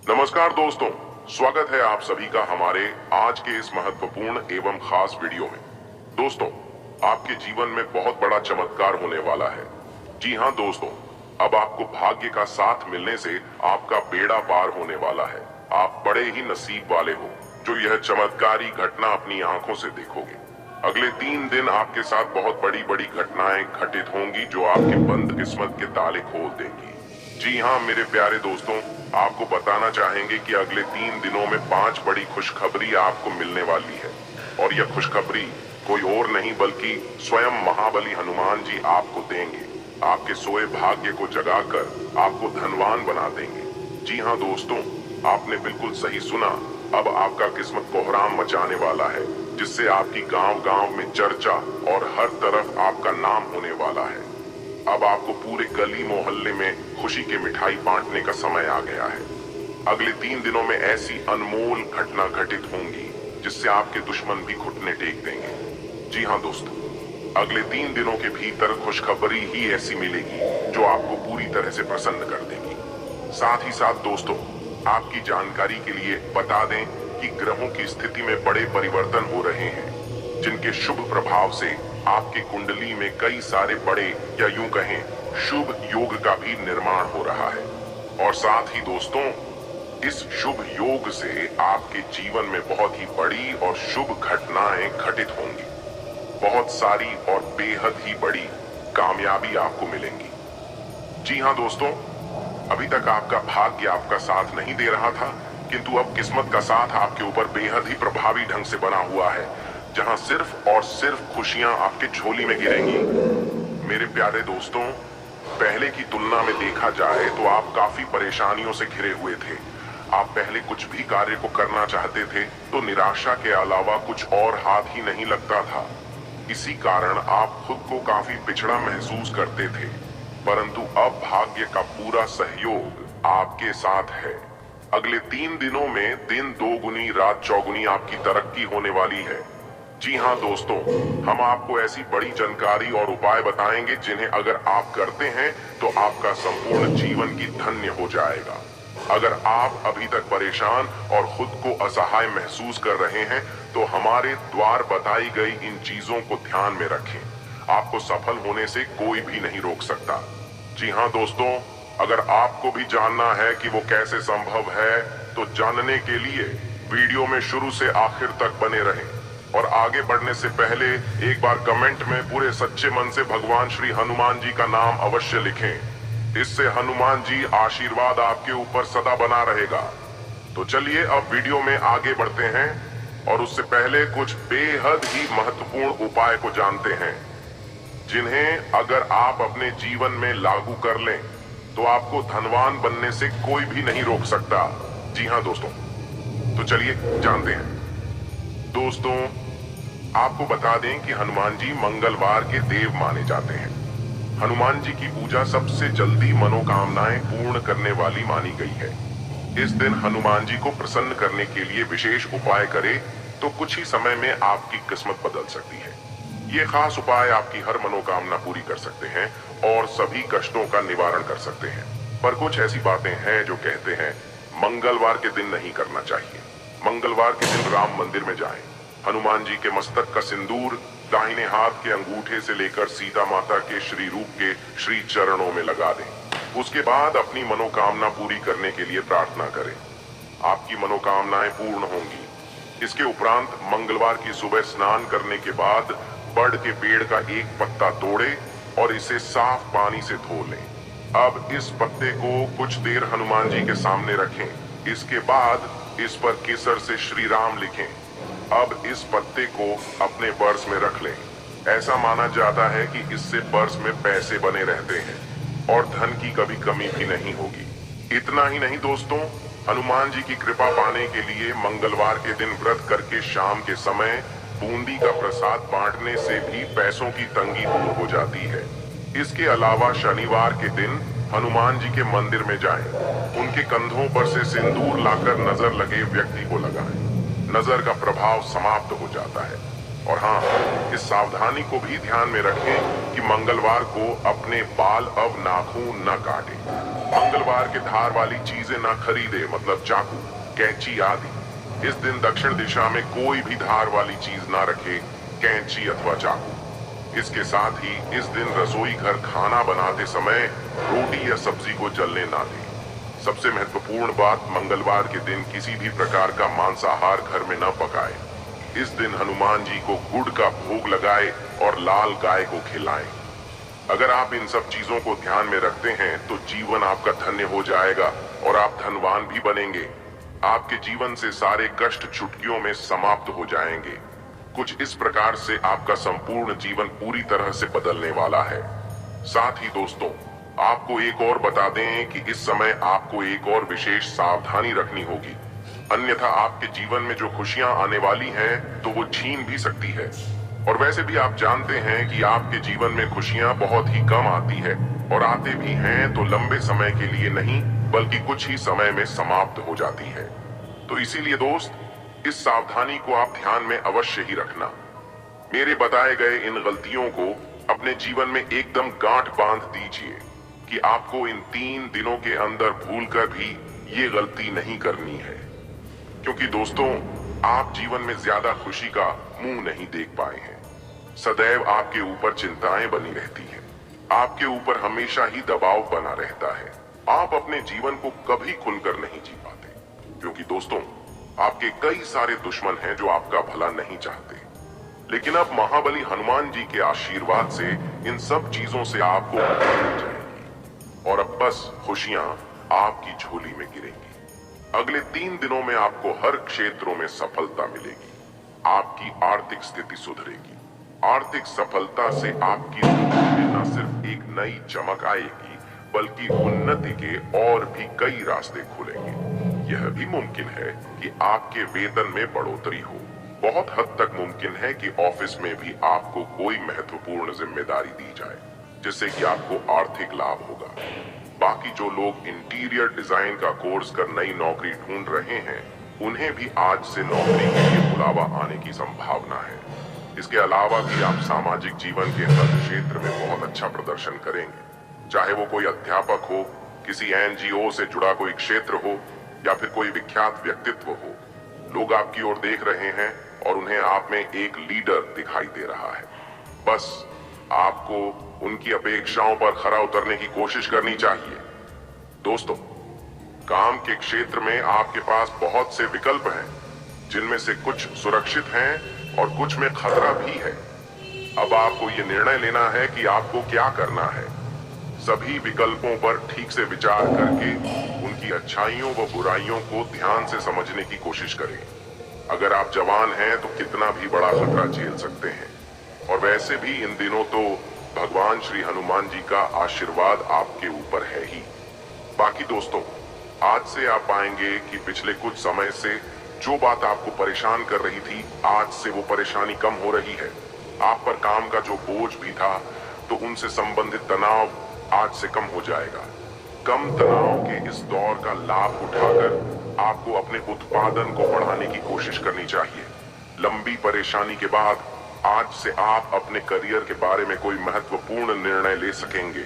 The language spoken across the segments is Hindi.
नमस्कार दोस्तों, स्वागत है आप सभी का हमारे आज के इस महत्वपूर्ण एवं खास वीडियो में। दोस्तों, आपके जीवन में बहुत बड़ा चमत्कार होने वाला है। जी हाँ दोस्तों, अब आपको भाग्य का साथ मिलने से आपका बेड़ा पार होने वाला है। आप बड़े ही नसीब वाले हो जो यह चमत्कारी घटना अपनी आंखों से देखोगे। अगले 3 दिन आपके साथ बहुत बड़ी बड़ी घटनाएं घटित होंगी जो आपके बंद किस्मत के ताले खोल देंगी। जी हाँ मेरे प्यारे दोस्तों, आपको बताना चाहेंगे कि अगले 3 दिनों में 5 बड़ी खुशखबरी आपको मिलने वाली है। और यह खुशखबरी कोई और नहीं बल्कि स्वयं महाबली हनुमान जी आपको देंगे। आपके सोए भाग्य को जगाकर आपको धनवान बना देंगे। जी हाँ दोस्तों, आपने बिल्कुल सही सुना। अब आपका किस्मत कोहराम मचाने वाला है, जिससे आपकी गांव गांव में चर्चा और हर तरफ आपका नाम होने वाला है। अब आपको पूरे गली मोहल्ले में खुशी की मिठाई बांटने का समय आ गया है। अगले 3 दिनों में ऐसी अनमोल घटना घटित होंगी जिससे आपके दुश्मन भी घुटने टेक देंगे। जी हाँ दोस्तों, अगले 3 दिनों के भीतर खुशखबरी ही ऐसी मिलेगी जो आपको पूरी तरह से प्रसन्न कर देगी। साथ ही साथ दोस्तों, आपकी जानकारी के लिए बता दें कि ग्रहों की स्थिति में बड़े परिवर्तन हो रहे हैं, जिनके शुभ प्रभाव से आपकी कुंडली में कई सारे बड़े या यूं कहें शुभ योग का भी निर्माण हो रहा है। और साथ ही दोस्तों, इस शुभ योग से आपके जीवन में बहुत ही बड़ी और शुभ घटनाएं घटित होंगी। बहुत सारी और बेहद ही बड़ी कामयाबी आपको मिलेंगी। जी हाँ दोस्तों, अभी तक आपका भाग्य आपका साथ नहीं दे रहा था, किंतु अब किस्मत का साथ आपके ऊपर बेहद ही प्रभावी ढंग से बना हुआ है, जहां सिर्फ और सिर्फ खुशियां आपके झोली में गिरेंगी। मेरे प्यारे दोस्तों, पहले की तुलना में देखा जाए तो आप काफी परेशानियों से घिरे हुए थे। आप पहले कुछ भी कार्य को करना चाहते थे तो निराशा के अलावा कुछ और हाथ ही नहीं लगता था। इसी कारण आप खुद को काफी पिछड़ा महसूस करते थे, परंतु अब भाग्य का पूरा सहयोग आपके साथ है। अगले 3 दिनों में दिन 2 गुनी रात 4 गुनी आपकी तरक्की होने वाली है। जी हाँ दोस्तों, हम आपको ऐसी बड़ी जानकारी और उपाय बताएंगे जिन्हें अगर आप करते हैं तो आपका संपूर्ण जीवन की धन्य हो जाएगा। अगर आप अभी तक परेशान और खुद को असहाय महसूस कर रहे हैं तो हमारे द्वार बताई गई इन चीजों को ध्यान में रखें। आपको सफल होने से कोई भी नहीं रोक सकता। जी हाँ दोस्तों, अगर आपको भी जानना है कि वो कैसे संभव है तो जानने के लिए वीडियो में शुरू से आखिर तक बने रहें। और आगे बढ़ने से पहले एक बार कमेंट में पूरे सच्चे मन से भगवान श्री हनुमान जी का नाम अवश्य लिखें। इससे हनुमान जी आशीर्वाद आपके ऊपर सदा बना रहेगा। तो चलिए अब वीडियो में आगे बढ़ते हैं और उससे पहले कुछ बेहद ही महत्वपूर्ण उपाय को जानते हैं, जिन्हें अगर आप अपने जीवन में लागू कर लें तो आपको धनवान बनने से कोई भी नहीं रोक सकता। जी हाँ दोस्तों, तो चलिए जानते हैं। दोस्तों, आपको बता दें कि हनुमान जी मंगलवार के देव माने जाते हैं। हनुमान जी की पूजा सबसे जल्दी मनोकामनाएं पूर्ण करने वाली मानी गई है। इस दिन हनुमान जी को प्रसन्न करने के लिए विशेष उपाय करें तो कुछ ही समय में आपकी किस्मत बदल सकती है। ये खास उपाय आपकी हर मनोकामना पूरी कर सकते हैं और सभी कष्टों का निवारण कर सकते हैं। पर कुछ ऐसी बातें हैं जो कहते हैं मंगलवार के दिन नहीं करना चाहिए। मंगलवार के दिन राम मंदिर में जाएं, हनुमान जी के मस्तक का सिंदूर दाहिने हाथ के अंगूठे से लेकर सीता माता के श्री रूप के श्री चरणों में लगा दें। उसके बाद अपनी मनोकामना पूरी करने के लिए प्रार्थना करें। आपकी मनोकामनाएं पूर्ण होंगी। इसके उपरांत मंगलवार की सुबह स्नान करने के बाद बड़ के पेड़ का एक पत्ता तोड़े और इसे साफ पानी से धो लें। अब इस पत्ते को कुछ देर हनुमान जी के सामने रखें। इसके बाद इस पर केसर से श्री राम लिखें। अब इस पत्ते को अपने पर्स में रख लें। ऐसा माना जाता है कि इससे पर्स में पैसे बने रहते हैं और धन की कभी कमी भी नहीं होगी। इतना ही नहीं दोस्तों, हनुमान जी की कृपा पाने के लिए मंगलवार के दिन व्रत करके शाम के समय बूंदी का प्रसाद बांटने से भी पैसों की तंगी दूर हो जाती है। इसके अलावा शनिवार के दिन हनुमान जी के मंदिर में जाएं। उनके कंधों पर से सिंदूर लाकर नजर लगे व्यक्ति को लगाएं। नजर का प्रभाव समाप्त हो जाता है। और हाँ, इस सावधानी को भी ध्यान में रखें कि मंगलवार को अपने बाल अब नाखून न काटें। मंगलवार के धार वाली चीजें ना खरीदे, मतलब चाकू, कैंची आदि। इस दिन दक्षिण दिशा में कोई भी धार वाली चीज ना रखे, कैंची अथवा चाकू। इसके साथ ही इस दिन रसोई घर खाना बनाते समय रोटी या सब्जी को जलने ना दें। सबसे महत्वपूर्ण बात, मंगलवार के दिन किसी भी प्रकार का मांसाहार घर में न पकाए। इस दिन हनुमान जी को गुड़ का भोग लगाए और लाल गाय को खिलाएं। अगर आप इन सब चीजों को ध्यान में रखते हैं तो जीवन आपका धन्य हो जाएगा और आप धनवान भी बनेंगे। आपके जीवन से सारे कष्ट चुटकियों में समाप्त हो जाएंगे। कुछ इस प्रकार से आपका संपूर्ण जीवन पूरी तरह से बदलने वाला है। साथ ही दोस्तों, आपको एक और बता दें कि इस समय आपको एक और विशेष सावधानी रखनी होगी, अन्यथा आपके जीवन में जो खुशियां आने वाली हैं तो वो छीन भी सकती है। और वैसे भी आप जानते हैं कि आपके जीवन में खुशियां बहुत ही कम आती है, और आते भी हैं तो लंबे समय के लिए नहीं, बल्कि कुछ ही समय में समाप्त हो जाती है। तो इसीलिए दोस्त, इस सावधानी को आप ध्यान में अवश्य ही रखना। मेरे बताए गए इन गलतियों को अपने जीवन में एकदम गांठ बांध दीजिए कि आपको इन 3 दिनों के अंदर भूलकर भी ये गलती नहीं करनी है। क्योंकि दोस्तों, आप जीवन में ज्यादा खुशी का मुंह नहीं देख पाए हैं। सदैव आपके ऊपर चिंताएं बनी रहती हैं। आपके ऊपर हमेशा ही दबाव बना रहता है। आप अपने जीवन को कभी खुलकर नहीं जी पाते, क्योंकि दोस्तों, आपके कई सारे दुश्मन हैं जो आपका भला नहीं चाहते। लेकिन अब महाबली हनुमान जी के आशीर्वाद से इन सब चीजों से आपको मुक्ति मिल जाएगी और अब बस खुशियां आपकी झोली में गिरेंगी। अगले 3 दिनों में आपको हर क्षेत्रों में सफलता मिलेगी। आपकी आर्थिक स्थिति सुधरेगी। आर्थिक सफलता से आपकी जिंदगी में न सिर्फ एक नई चमक आएगी, बल्कि उन्नति के और भी कई रास्ते खुलेंगे। यह भी मुमकिन है कि आपके वेतन में बढ़ोतरी हो। बहुत हद तक मुमकिन है कि ऑफिस में भी आपको कोई महत्वपूर्ण जिम्मेदारी दी जाए, जिससे कि आपको आर्थिक लाभ होगा। बाकी जो लोग इंटीरियर डिजाइन का कोर्स कर नई नौकरी ढूंढ रहे हैं, उन्हें भी आज से नौकरी के लिए बुलावा आने की संभावना है। इसके अलावा भी आप सामाजिक जीवन के हर क्षेत्र में बहुत अच्छा प्रदर्शन करेंगे, चाहे वो कोई अध्यापक हो, किसी एनजीओ से जुड़ा कोई क्षेत्र हो, या फिर कोई विख्यात व्यक्तित्व हो। लोग आपकी ओर देख रहे हैं और उन्हें आप में एक लीडर दिखाई दे रहा है। बस आपको उनकी अपेक्षाओं पर खरा उतरने की कोशिश करनी चाहिए। दोस्तों, काम के क्षेत्र में आपके पास बहुत से विकल्प हैं, जिनमें से कुछ सुरक्षित हैं और कुछ में खतरा भी है। अब आपको यह निर्णय लेना है कि आपको क्या करना है। सभी विकल्पों पर ठीक से विचार करके उनकी अच्छाइयों व बुराइयों को ध्यान से समझने की कोशिश करें। अगर आप जवान हैं तो कितना भी बड़ा खतरा झेल सकते हैं। और वैसे भी इन दिनों तो भगवान श्री हनुमान जी का आशीर्वाद आपके ऊपर है ही। बाकी दोस्तों, आज से आप पाएंगे कि पिछले कुछ समय से जो बात आपको परेशान कर रही थी, आज से वो परेशानी कम हो रही है। आप पर काम का जो बोझ भी था, तो उनसे संबंधित तनाव आज से कम हो जाएगा। कम तनाव के इस दौर का लाभ उठाकर आपको अपने उत्पादन को बढ़ाने की कोशिश करनी चाहिए। लंबी परेशानी के बाद आज से आप अपने करियर के बारे में कोई महत्वपूर्ण निर्णय ले सकेंगे।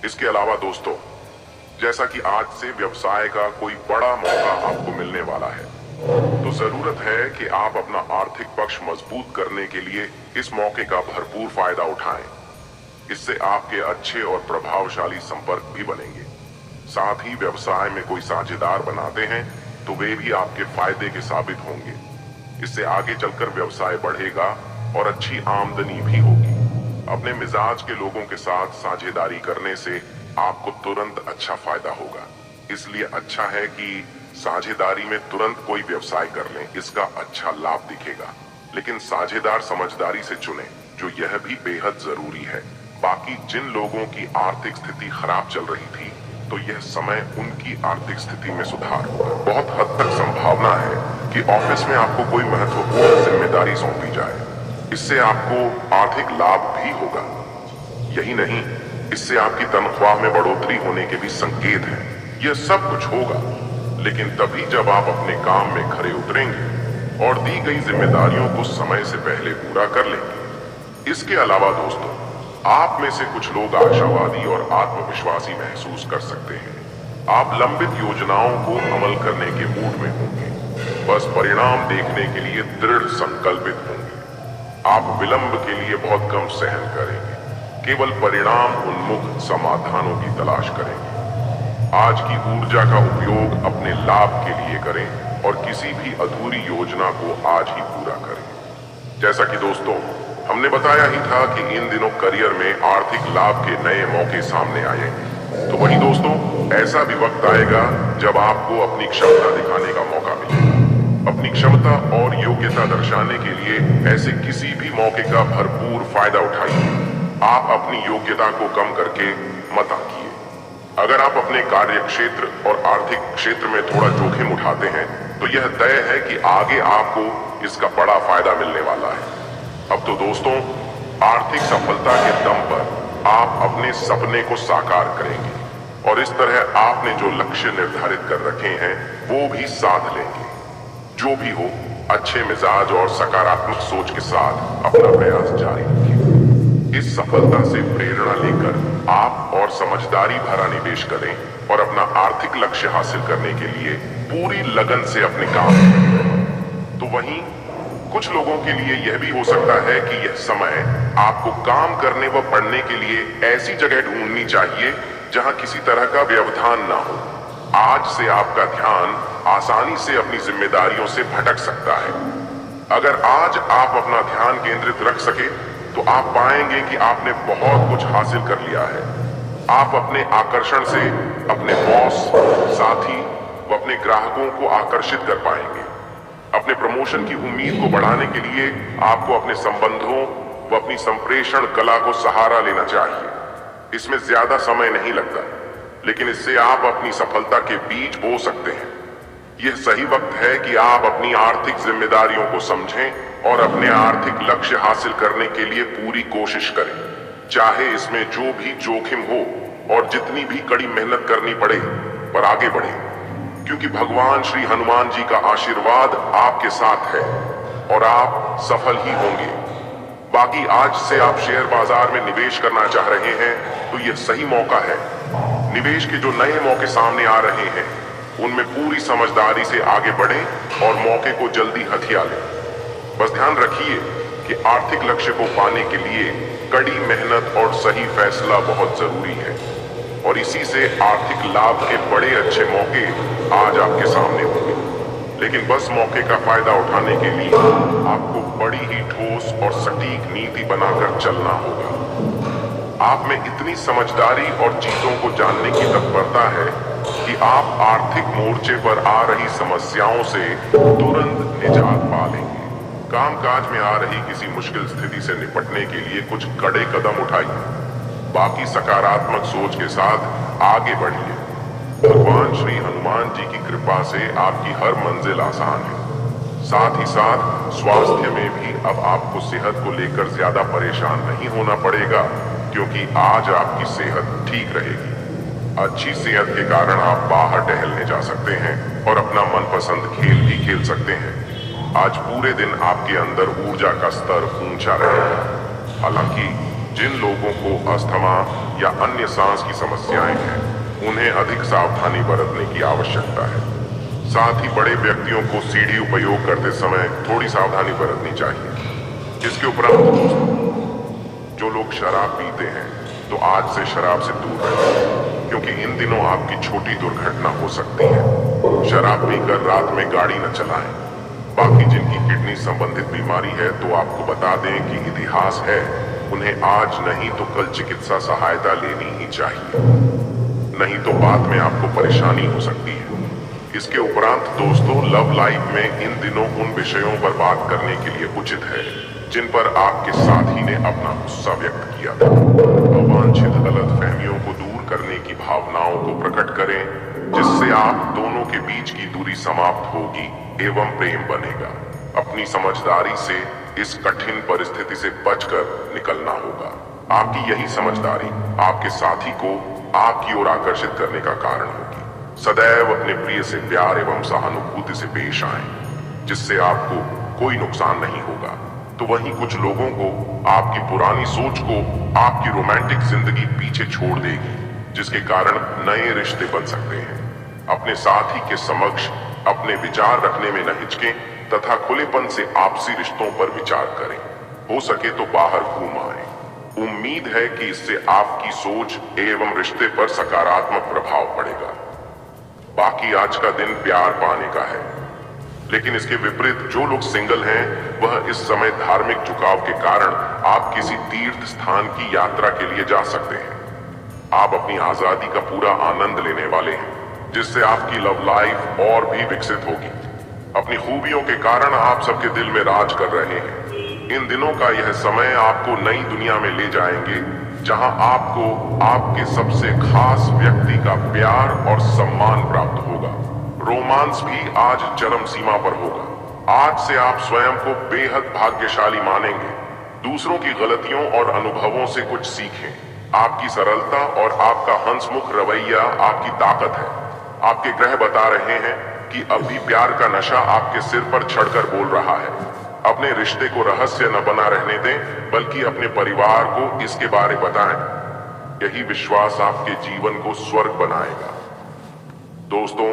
इसके अलावा दोस्तों, जैसा कि आज से व्यवसाय का कोई बड़ा मौका आपको मिलने वाला है, तो जरूरत है कि आप अपना आर्थिक पक्ष मजबूत करने के लिए इस मौके का भरपूर फायदा उठाएं। इससे आपके अच्छे और प्रभावशाली संपर्क भी बनेंगे। साथ ही व्यवसाय में कोई साझेदार बनाते हैं तो वे भी आपके फायदे के साबित होंगे। इससे आगे चलकर व्यवसाय बढ़ेगा और अच्छी आमदनी भी होगी। अपने मिजाज के लोगों के साथ साझेदारी करने से आपको तुरंत अच्छा फायदा होगा। इसलिए अच्छा है कि साझेदारी में तुरंत कोई व्यवसाय कर लें, इसका अच्छा लाभ दिखेगा। लेकिन साझेदार समझदारी से चुनें, जो यह भी बेहद जरूरी है। बाकी जिन लोगों की आर्थिक स्थिति खराब चल रही थी, तो यह समय उनकी आर्थिक स्थिति में सुधार होगा। बहुत हद तक संभावना है कि ऑफिस में आपको कोई महत्वपूर्ण जिम्मेदारी सौंपी जाए। इससे आपको आर्थिक लाभ भी होगा। यही नहीं, इससे आपकी तनख्वाह में बढ़ोतरी होने के भी संकेत हैं। यह सब कुछ होगा, लेकिन तभी जब आप अपने काम में खरे उतरेंगे। और दी गई जिम्मेदारियों को समय से पहले पूरा कर लेंगे। इसके अलावा दोस्तों, आप में से कुछ लोग आशावादी और आत्मविश्वासी महसूस कर सकते हैं। आप लंबित योजनाओं को अमल करने के मूड में होंगे, बस परिणाम देखने के लिए दृढ़ संकल्पित होंगे। आप विलंब के लिए बहुत कम सहन करेंगे, केवल परिणाम उन्मुख समाधानों की तलाश करेंगे। आज की ऊर्जा का उपयोग अपने लाभ के लिए करें और किसी भी अधूरी योजना को आज ही पूरा करें। जैसा कि दोस्तों हमने बताया ही था कि इन दिनों करियर में आर्थिक लाभ के नए मौके सामने आएंगे, तो वही दोस्तों ऐसा भी वक्त आएगा जब आपको अपनी क्षमता दिखाने का मौका मिलेगा। अपनी क्षमता और योग्यता दर्शाने के लिए ऐसे किसी भी मौके का भरपूर फायदा उठाइए। आप अपनी योग्यता को कम करके मत आंकिए। अगर आप अपने कार्य क्षेत्र और आर्थिक क्षेत्र में थोड़ा जोखिम उठाते हैं तो यह तय है कि आगे आपको इसका बड़ा फायदा मिलने वाला है। अब तो दोस्तों आर्थिक सफलता के दम पर आप अपने सपने को साकार करेंगे और इस तरह आपने जो लक्ष्य निर्धारित कर रखे हैं वो भी साध लेंगे। जो भी हो, अच्छे मिजाज और सकारात्मक सोच के साथ अपना प्रयास जारी रखिए। इस सफलता से प्रेरणा लेकर आप और समझदारी भरा निवेश करें और अपना आर्थिक लक्ष्य हासिल करने के लिए पूरी लगन से अपने काम करें। तो वहीं कुछ लोगों के लिए यह भी हो सकता है कि यह समय आपको काम करने व पढ़ने के लिए ऐसी जगह ढूंढनी चाहिए जहां किसी तरह का व्यवधान ना हो। आज से आपका ध्यान आसानी से अपनी जिम्मेदारियों से भटक सकता है। अगर आज आप अपना ध्यान केंद्रित रख सके तो आप पाएंगे कि आपने बहुत कुछ हासिल कर लिया है। आप अपने आकर्षण से अपने बॉस, साथी व अपने ग्राहकों को आकर्षित कर पाएंगे। अपने प्रमोशन की उम्मीद को बढ़ाने के लिए आपको अपने संबंधों व अपनी संप्रेषण कला को सहारा लेना चाहिए। इसमें ज्यादा समय नहीं लगता, लेकिन इससे आप अपनी सफलता के बीज बो सकते हैं। यह सही वक्त है कि आप अपनी आर्थिक जिम्मेदारियों को समझें और अपने आर्थिक लक्ष्य हासिल करने के लिए पूरी कोशिश करें, चाहे इसमें जो भी जोखिम हो और जितनी भी कड़ी मेहनत करनी पड़े, पर आगे बढ़े, क्योंकि भगवान श्री हनुमान जी का आशीर्वाद आपके साथ है और आप सफल ही होंगे। बाकी आज से आप शेयर बाजार में निवेश करना चाह रहे हैं तो यह सही मौका है। निवेश के जो नए मौके सामने आ रहे हैं उनमें पूरी समझदारी से आगे बढ़ें और मौके को जल्दी हथिया लें। बस ध्यान रखिए कि आर्थिक लक्ष्य को पाने के लिए कड़ी मेहनत और सही फैसला बहुत जरूरी है और इसी से आर्थिक लाभ के बड़े अच्छे मौके आज आपके सामने होंगे। लेकिन बस मौके का फायदा उठाने के लिए आपको बड़ी ही ठोस और सटीक नीति बनाकर चलना होगा। आप में इतनी समझदारी और चीजों को जानने की तत्परता है कि आप आर्थिक मोर्चे पर आ रही समस्याओं से तुरंत निजात पा लेंगे। कामकाज में आ रही किसी मुश्किल स्थिति से निपटने के लिए कुछ कड़े कदम उठाइए। बाकी सकारात्मक सोच के साथ आगे बढ़िए। भगवान श्री हनुमान जी की कृपा से आपकी हर मंजिल आसान है। साथ ही साथ स्वास्थ्य में भी अब आपको सेहत को लेकर ज्यादा परेशान नहीं होना पड़ेगा, क्योंकि आज आपकी सेहत ठीक रहेगी। अच्छी सेहत के कारण आप बाहर टहलने जा सकते हैं और अपना मनपसंद खेल भी खेल सकते हैं। आज पूरे दिन आपके अंदर ऊर्जा का स्तर ऊंचा रहेगा। हालांकि जिन लोगों को अस्थमा या अन्य सांस की समस्याएं हैं उन्हें अधिक सावधानी बरतने की आवश्यकता है। साथ ही बड़े व्यक्तियों को सीढ़ी उपयोग करते समय थोड़ी सावधानी बरतनी चाहिए। इसके उपरांत जो लोग शराब पीते हैं तो आज से शराब से दूर रहें, क्योंकि इन दिनों आपकी छोटी दुर्घटना हो सकती है। शराब पीकर रात में गाड़ी न चलाएं। बाकी जिनकी किडनी संबंधित बीमारी है तो आपको बता दें कि इतिहास है, उन्हें आज नहीं तो कल चिकित्सा सहायता लेनी ही चाहिए, नहीं तो बाद में आपको परेशानी हो सकती है। इसके उपरांत दोस्तों, लव लाइफ में इन दिनों उन विषयों पर बात करने के लिए उचित है जिन पर आपके साथी ने अपना गुस्सा व्यक्त किया था। अवांछित गलतफहमियों को दूर करने की भावनाओं को प्रकट करें, जिससे आप दोनों के बीच की दूरी समाप्त होगी एवं प्रेम बनेगा। अपनी समझदारी से इस कठिन परिस्थिति से बचकर निकलना होगा। आपकी यही समझदारी आपके साथी को आपकी ओर आकर्षित करने का कारण होगी। सदैव अपने प्रिय से प्यार एवं सहानुभूति से पेश आएं। जिससे आपको कोई नुकसान नहीं होगा। तो वहीं कुछ लोगों को आपकी पुरानी सोच को आपकी रोमांटिक जिंदगी पीछे छोड़ देगी, जिसके कारण नए रिश्ते बन सकते हैं। अपने साथी के समक्ष अपने विचार रखने में न हिचकें तथा खुलेपन से आपसी रिश्तों पर विचार करें। हो सके तो बाहर घूम आए। उम्मीद है कि इससे आपकी सोच एवं रिश्ते पर सकारात्मक प्रभाव पड़ेगा। बाकी आज का दिन प्यार पाने का है, लेकिन इसके विपरीत जो लोग सिंगल हैं वह इस समय धार्मिक झुकाव के कारण आप किसी तीर्थ स्थान की यात्रा के लिए जा सकते हैं। आप अपनी आजादी का पूरा आनंद लेने वाले हैं, जिससे आपकी लव लाइफ और भी विकसित होगी। अपनी खूबियों के कारण आप सबके दिल में राज कर रहे हैं। इन दिनों का यह समय आपको नई दुनिया में ले जाएंगे, जहां आपको आपके सबसे खास व्यक्ति का प्यार और सम्मान प्राप्त होगा। रोमांस भी आज चरम सीमा पर होगा। आज से आप स्वयं को बेहद भाग्यशाली मानेंगे। दूसरों की गलतियों और अनुभवों से कुछ सीखें। आपकी सरलता और आपका हंसमुख रवैया आपकी ताकत है। आपके ग्रह बता रहे हैं कि अब भी प्यार का नशा आपके सिर पर चढ़कर बोल रहा है। अपने रिश्ते को रहस्य न बना रहने दें, बल्कि अपने परिवार को इसके बारे बताएं। यही विश्वास आपके जीवन को स्वर्ग बनाएगा। दोस्तों,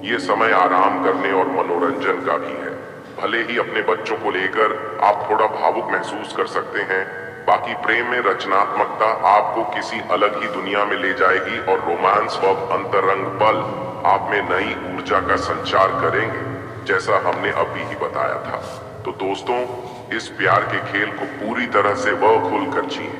ये समय आराम करने और मनोरंजन का भी है। भले ही अपने बच्चों को लेकर आप थोड़ा भावुक महसूस कर सकते हैं, बाकी प्रेम में रचनात्मकता आपको किसी अलग ही दुनिया में ले जाएगी और रोमांस व अंतरंग पल आप में नई ऊर्जा का संचार करेंगे, जैसा हमने अभी ही बताया था। तो दोस्तों, इस प्यार के खेल को पूरी तरह से खुलकर जिएं।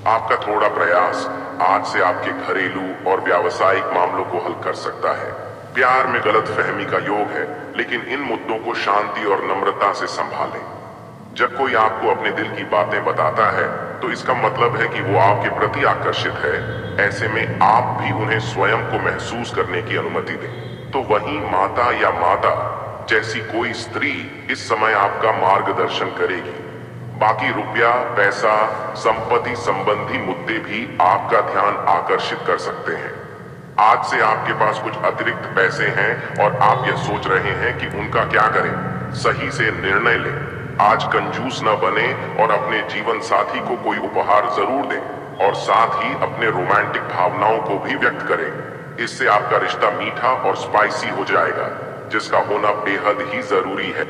आपका थोड़ा प्रयास आज से आपके घरेलू और व्यावसायिक मामलों को हल कर सकता है। प्यार में गलतफहमी का योग है, लेकिन इन मुद्दों को शांति और नम्रता से संभालें। जब कोई आपको अपने दिल की बातें बताता है, तो इसका मतलब है कि वो आपके प्रति आकर्षित है। ऐसे में आप भी उन्हें स्वयं को महसूस करने की अनुमति दें। तो वहीं माता या माता जैसी कोई स्त्री इस समय आपका मार्गदर्शन करेगी। बाकी रुपया, पैसा, संपत्ति संबंधी मुद्दे भी आपका ध्यान आकर्षित कर सकते हैं। आज से आपके पास कुछ अतिरिक्त पैसे हैं और आप यह सोच रहे हैं कि उनका क्या करें। सही से निर्णय लें। आज कंजूस न बने और अपने जीवन साथी को कोई उपहार जरूर दें और साथ ही अपने रोमांटिक भावनाओं को भी व्यक्त करें। इससे आपका रिश्ता मीठा और स्पाइसी हो जाएगा, जिसका होना बेहद ही जरूरी है।